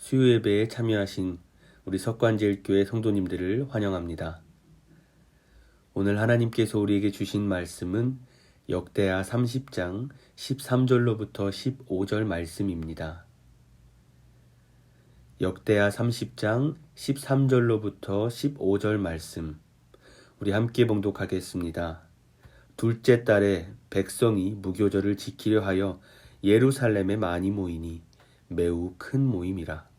수요예배에 참여하신 우리 석관제일교회 성도님들을 환영합니다. 오늘 하나님께서 우리에게 주신 말씀은 역대하 30장 13절로부터 15절 말씀입니다. 역대하 30장 13절로부터 15절 말씀, 우리 함께 봉독하겠습니다. 둘째 달에 백성이 무교절을 지키려 하여 예루살렘에 많이 모이니 매우 큰 모임이라.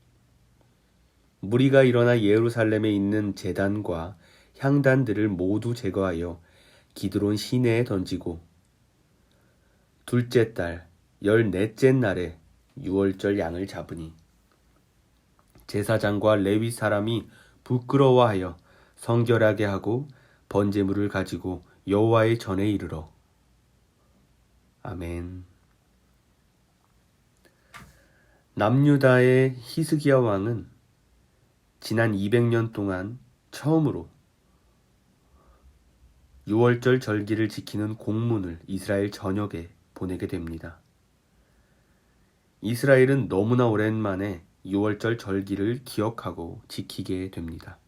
무리가 일어나 예루살렘에 있는 제단과 향단들을 모두 제거하여 기드론 시내에 던지고, 둘째 달 14째 날에 유월절 양을 잡으니 제사장과 레위 사람이 부끄러워하여 성결하게 하고 번제물을 가지고 여호와의 전에 이르러. 아멘. 남유다의 히스기야 왕은 지난 200년 동안 처음으로 유월절 절기를 지키는 공문을 이스라엘 전역에 보내게 됩니다. 이스라엘은 너무나 오랜만에 유월절 절기를 기억하고 지키게 됩니다.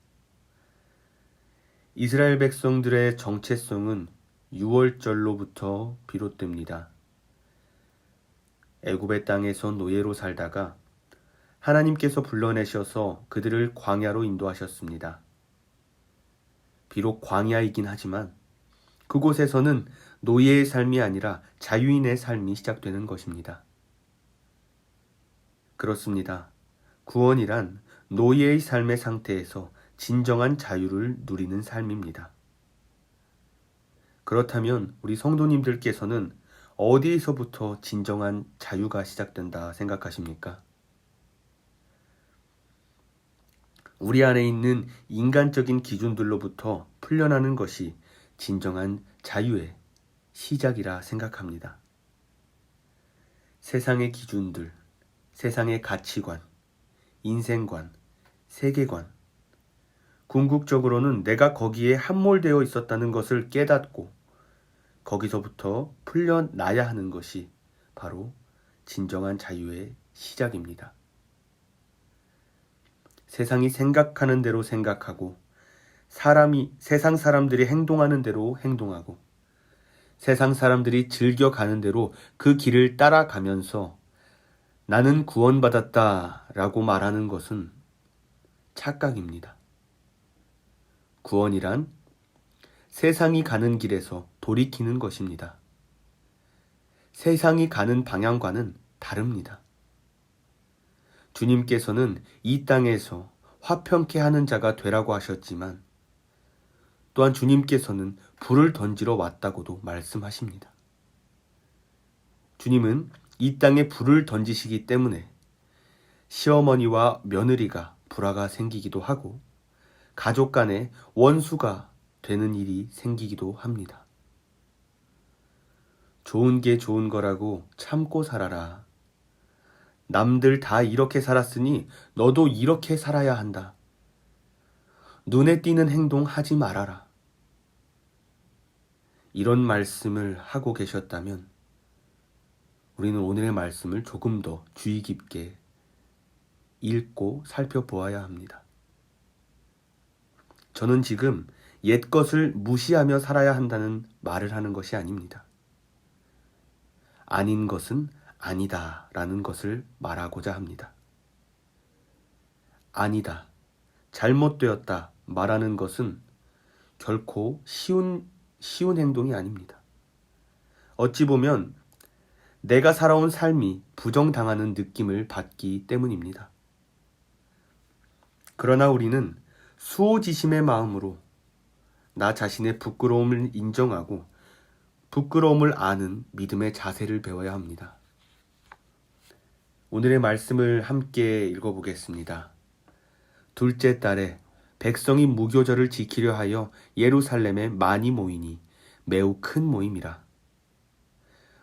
이스라엘 백성들의 정체성은 유월절로부터 비롯됩니다. 애굽의 땅에서 노예로 살다가 하나님께서 불러내셔서 그들을 광야로 인도하셨습니다. 비록 광야이긴 하지만 그곳에서는 노예의 삶이 아니라 자유인의 삶이 시작되는 것입니다. 그렇습니다. 구원이란 노예의 삶의 상태에서 진정한 자유를 누리는 삶입니다. 그렇다면 우리 성도님들께서는 어디에서부터 진정한 자유가 시작된다 생각하십니까? 우리 안에 있는 인간적인 기준들로부터 풀려나는 것이 진정한 자유의 시작이라 생각합니다. 세상의 기준들, 세상의 가치관, 인생관, 세계관, 궁극적으로는 내가 거기에 함몰되어 있었다는 것을 깨닫고 거기서부터 풀려나야 하는 것이 바로 진정한 자유의 시작입니다. 세상이 생각하는 대로 생각하고 세상 사람들이 행동하는 대로 행동하고 세상 사람들이 즐겨가는 대로 그 길을 따라가면서 나는 구원받았다 라고 말하는 것은 착각입니다. 구원이란 세상이 가는 길에서 돌이키는 것입니다. 세상이 가는 방향과는 다릅니다. 주님께서는 이 땅에서 화평케 하는 자가 되라고 하셨지만 또한 주님께서는 불을 던지러 왔다고도 말씀하십니다. 주님은 이 땅에 불을 던지시기 때문에 시어머니와 며느리가 불화가 생기기도 하고 가족 간에 원수가 되는 일이 생기기도 합니다. 좋은 게 좋은 거라고 참고 살아라. 남들 다 이렇게 살았으니 너도 이렇게 살아야 한다. 눈에 띄는 행동 하지 말아라. 이런 말씀을 하고 계셨다면 우리는 오늘의 말씀을 조금 더 주의 깊게 읽고 살펴보아야 합니다. 저는 지금 옛 것을 무시하며 살아야 한다는 말을 하는 것이 아닙니다. 아닌 것은 아니다 라는 것을 말하고자 합니다. 아니다, 잘못되었다 말하는 것은 결코 쉬운 행동이 아닙니다. 어찌 보면 내가 살아온 삶이 부정당하는 느낌을 받기 때문입니다. 그러나 우리는 수호지심의 마음으로 나 자신의 부끄러움을 인정하고 부끄러움을 아는 믿음의 자세를 배워야 합니다. 오늘의 말씀을 함께 읽어보겠습니다. 둘째 달에 백성이 무교절을 지키려 하여 예루살렘에 많이 모이니 매우 큰 모임이라.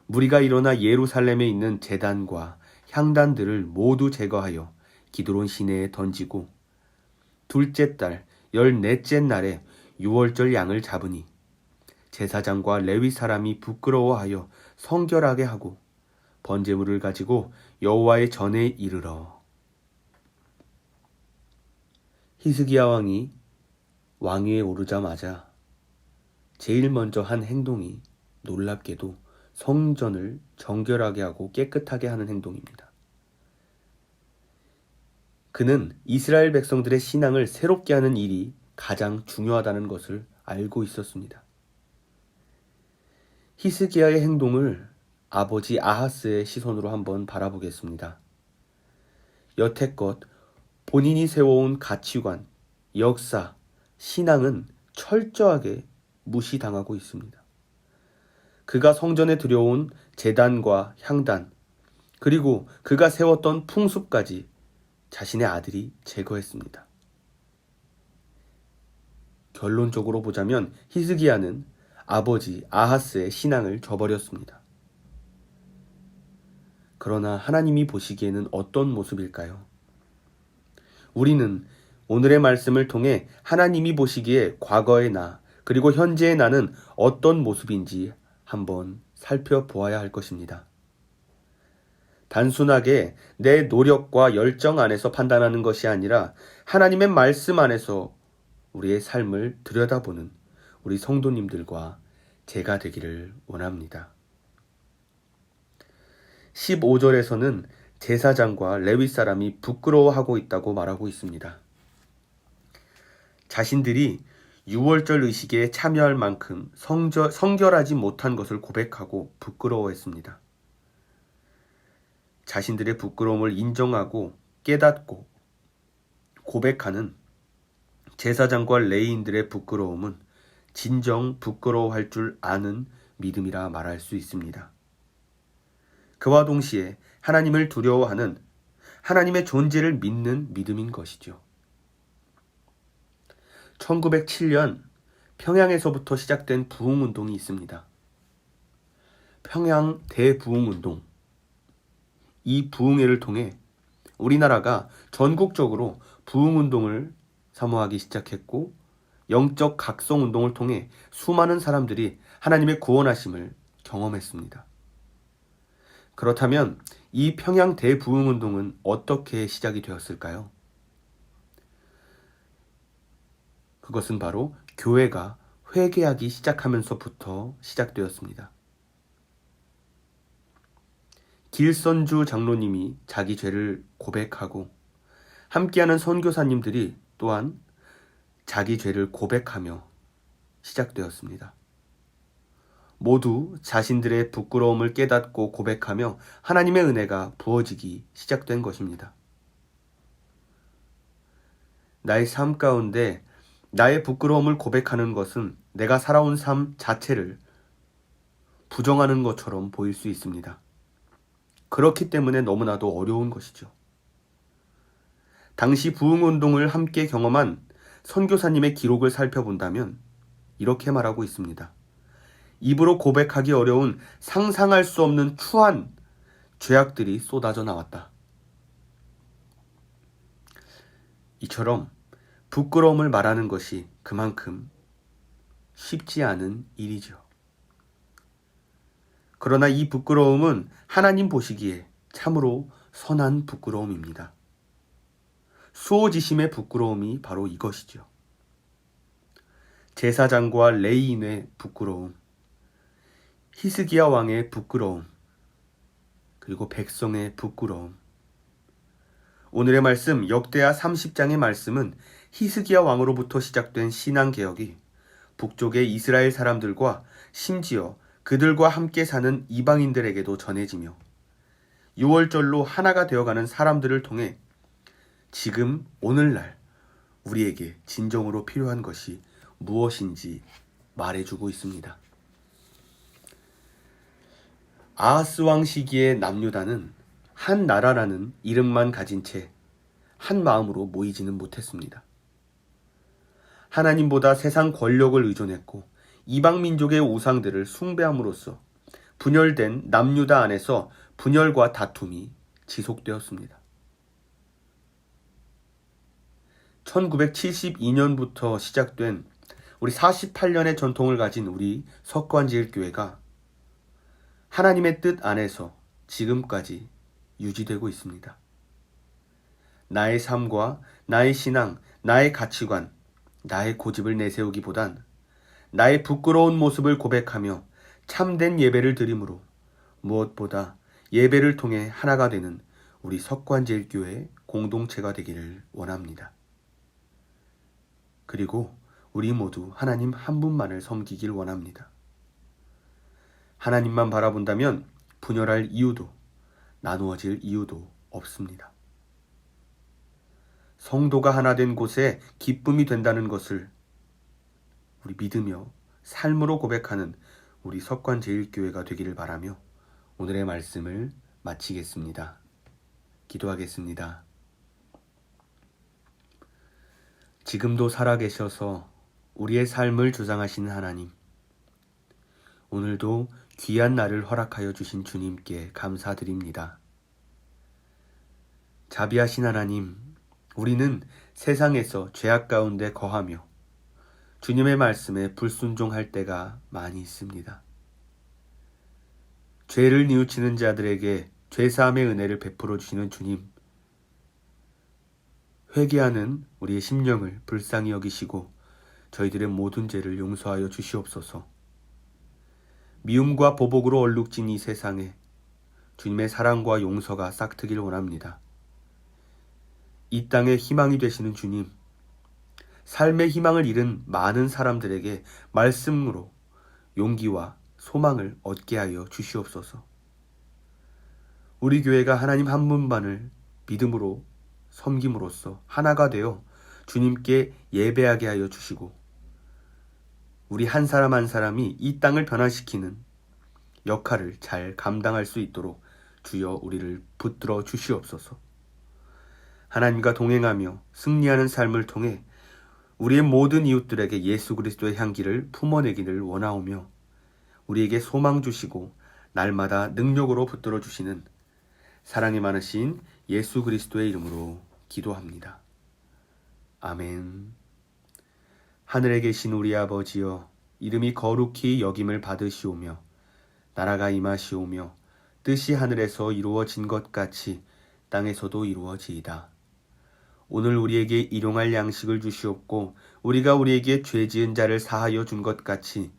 무리가 일어나 예루살렘에 있는 제단과 향단들을 모두 제거하여 기드론 시내에 던지고, 둘째 달 14째 날에 유월절 양을 잡으니 제사장과 레위 사람이 부끄러워하여 성결하게 하고 번제물을 가지고 여호와의 전에 이르러. 히스기야 왕이 왕위에 오르자마자 제일 먼저 한 행동이 놀랍게도 성전을 정결하게 하고 깨끗하게 하는 행동입니다. 그는 이스라엘 백성들의 신앙을 새롭게 하는 일이 가장 중요하다는 것을 알고 있었습니다. 히스기야의 행동을 아버지 아하스의 시선으로 한번 바라보겠습니다. 여태껏 본인이 세워온 가치관, 역사, 신앙은 철저하게 무시당하고 있습니다. 그가 성전에 들여온 제단과 향단, 그리고 그가 세웠던 풍습까지 자신의 아들이 제거했습니다. 결론적으로 보자면 히스기야는 아버지 아하스의 신앙을 저버렸습니다. 그러나 하나님이 보시기에는 어떤 모습일까요? 우리는 오늘의 말씀을 통해 하나님이 보시기에 과거의 나, 그리고 현재의 나는 어떤 모습인지 한번 살펴보아야 할 것입니다. 단순하게 내 노력과 열정 안에서 판단하는 것이 아니라 하나님의 말씀 안에서 우리의 삶을 들여다보는 우리 성도님들과 제가 되기를 원합니다. 15절에서는 제사장과 레위 사람이 부끄러워하고 있다고 말하고 있습니다. 자신들이 유월절 의식에 참여할 만큼 성결하지 못한 것을 고백하고 부끄러워했습니다. 자신들의 부끄러움을 인정하고 깨닫고 고백하는 제사장과 레위인들의 부끄러움은 진정 부끄러워할 줄 아는 믿음이라 말할 수 있습니다. 그와 동시에 하나님을 두려워하는 하나님의 존재를 믿는 믿음인 것이죠. 1907년 평양에서부터 시작된 부흥운동이 있습니다. 평양 대부흥운동. 이 부흥회를 통해 우리나라가 전국적으로 부흥운동을 사모하기 시작했고 영적 각성운동을 통해 수많은 사람들이 하나님의 구원하심을 경험했습니다. 그렇다면 이 평양 대부흥운동은 어떻게 시작이 되었을까요? 그것은 바로 교회가 회개하기 시작하면서부터 시작되었습니다. 길선주 장로님이 자기 죄를 고백하고 함께하는 선교사님들이 또한 자기 죄를 고백하며 시작되었습니다. 모두 자신들의 부끄러움을 깨닫고 고백하며 하나님의 은혜가 부어지기 시작된 것입니다. 나의 삶 가운데 나의 부끄러움을 고백하는 것은 내가 살아온 삶 자체를 부정하는 것처럼 보일 수 있습니다. 그렇기 때문에 너무나도 어려운 것이죠. 당시 부흥운동을 함께 경험한 선교사님의 기록을 살펴본다면 이렇게 말하고 있습니다. 입으로 고백하기 어려운 상상할 수 없는 추한 죄악들이 쏟아져 나왔다. 이처럼 부끄러움을 말하는 것이 그만큼 쉽지 않은 일이죠. 그러나 이 부끄러움은 하나님 보시기에 참으로 선한 부끄러움입니다. 수호지심의 부끄러움이 바로 이것이죠. 제사장과 레위인의 부끄러움, 히스기야 왕의 부끄러움, 그리고 백성의 부끄러움. 오늘의 말씀 역대하 30장의 말씀은 히스기야 왕으로부터 시작된 신앙개혁이 북쪽의 이스라엘 사람들과 심지어 그들과 함께 사는 이방인들에게도 전해지며 유월절로 하나가 되어가는 사람들을 통해 지금 오늘날 우리에게 진정으로 필요한 것이 무엇인지 말해주고 있습니다. 아하스 왕 시기의 남유다는 한 나라라는 이름만 가진 채 한 마음으로 모이지는 못했습니다. 하나님보다 세상 권력을 의존했고 이방 민족의 우상들을 숭배함으로써 분열된 남유다 안에서 분열과 다툼이 지속되었습니다. 1972년부터 시작된 우리 48년의 전통을 가진 우리 석관지일교회가 하나님의 뜻 안에서 지금까지 유지되고 있습니다. 나의 삶과 나의 신앙, 나의 가치관, 나의 고집을 내세우기보단 나의 부끄러운 모습을 고백하며 참된 예배를 드림으로 무엇보다 예배를 통해 하나가 되는 우리 석관제일교회 공동체가 되기를 원합니다. 그리고 우리 모두 하나님 한 분만을 섬기길 원합니다. 하나님만 바라본다면 분열할 이유도 나누어질 이유도 없습니다. 성도가 하나 된 곳에 기쁨이 된다는 것을 우리 믿으며 삶으로 고백하는 우리 석관제일교회가 되기를 바라며 오늘의 말씀을 마치겠습니다. 기도하겠습니다. 지금도 살아계셔서 우리의 삶을 주장하시는 하나님, 오늘도 귀한 날을 허락하여 주신 주님께 감사드립니다. 자비하신 하나님, 우리는 세상에서 죄악 가운데 거하며 주님의 말씀에 불순종할 때가 많이 있습니다. 죄를 뉘우치는 자들에게 죄사함의 은혜를 베풀어 주시는 주님, 회개하는 우리의 심령을 불쌍히 여기시고 저희들의 모든 죄를 용서하여 주시옵소서. 미움과 보복으로 얼룩진 이 세상에 주님의 사랑과 용서가 싹트길 원합니다. 이 땅의 희망이 되시는 주님, 삶의 희망을 잃은 많은 사람들에게 말씀으로 용기와 소망을 얻게 하여 주시옵소서. 우리 교회가 하나님 한 분만을 믿음으로 섬김으로써 하나가 되어 주님께 예배하게 하여 주시고 우리 한 사람 한 사람이 이 땅을 변화시키는 역할을 잘 감당할 수 있도록 주여 우리를 붙들어 주시옵소서. 하나님과 동행하며 승리하는 삶을 통해 우리의 모든 이웃들에게 예수 그리스도의 향기를 품어내기를 원하오며 우리에게 소망 주시고 날마다 능력으로 붙들어 주시는 사랑이 많으신 예수 그리스도의 이름으로 기도합니다. 아멘. 하늘에 계신 우리 아버지여, 이름이 거룩히 여김을 받으시오며 나라가 임하시오며 뜻이 하늘에서 이루어진 것 같이 땅에서도 이루어지이다. 오늘 우리에게 일용할 양식을 주시옵고 우리가 우리에게 죄 지은 자를 사하여 준 것 같이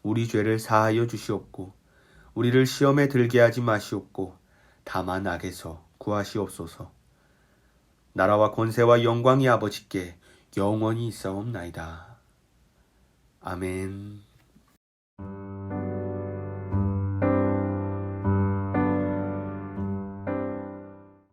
우리 죄를 사하여 주시옵고 우리를 시험에 들게 하지 마시옵고 다만 악에서 구하시옵소서. 나라와 권세와 영광이 아버지께 영원히 있사옵나이다. 아멘.